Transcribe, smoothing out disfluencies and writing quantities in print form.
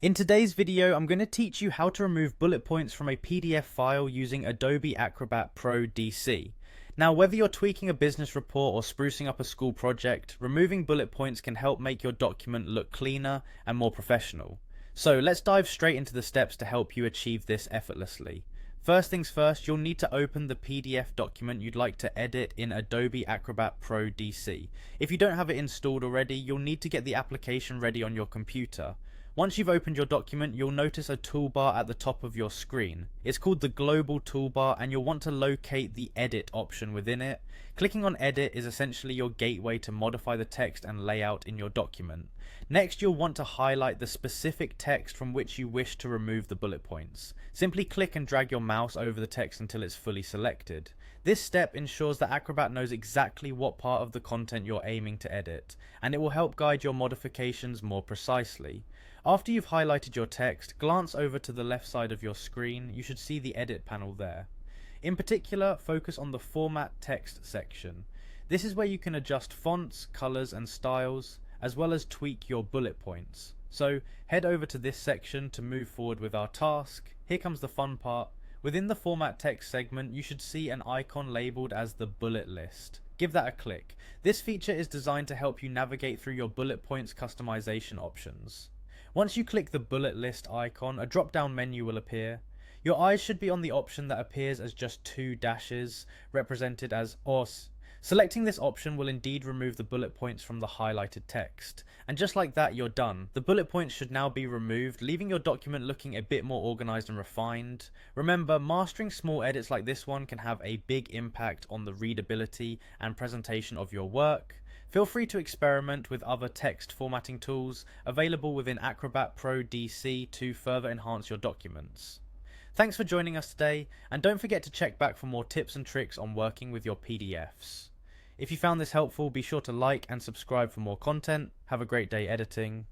In today's video, I'm going to teach you how to remove bullet points from a PDF file using Adobe Acrobat Pro DC. Now, whether you're tweaking a business report or sprucing up a school project, removing bullet points can help make your document look cleaner and more professional. So let's dive straight into the steps to help you achieve this effortlessly. First things first, you'll need to open the PDF document you'd like to edit in Adobe Acrobat Pro DC. If you don't have it installed already, you'll need to get the application ready on your computer. Once you've opened your document, you'll notice a toolbar at the top of your screen. It's called the global toolbar, and you'll want to locate the edit option within it. Clicking on edit is essentially your gateway to modify the text and layout in your document. Next, you'll want to highlight the specific text from which you wish to remove the bullet points. Simply click and drag your mouse over the text until it's fully selected. This step ensures that Acrobat knows exactly what part of the content you're aiming to edit, and it will help guide your modifications more precisely. After you've highlighted your text, glance over to the left side of your screen. You should see the edit panel there. In particular, focus on the Format Text section. This is where you can adjust fonts, colors, and styles, as well as tweak your bullet points. So head over to this section to move forward with our task. Here comes the fun part. Within the Format Text segment, you should see an icon labeled as the bullet list. Give that a click. This feature is designed to help you navigate through your bullet points customization options. Once you click the bullet list icon, a drop-down menu will appear. Your eyes should be on the option that appears as just two dashes, represented as OS. Selecting this option will indeed remove the bullet points from the highlighted text. And just like that, you're done. The bullet points should now be removed, leaving your document looking a bit more organized and refined. Remember, mastering small edits like this one can have a big impact on the readability and presentation of your work. Feel free to experiment with other text formatting tools available within Acrobat Pro DC to further enhance your documents. Thanks for joining us today, and don't forget to check back for more tips and tricks on working with your PDFs. If you found this helpful, be sure to like and subscribe for more content. Have a great day editing.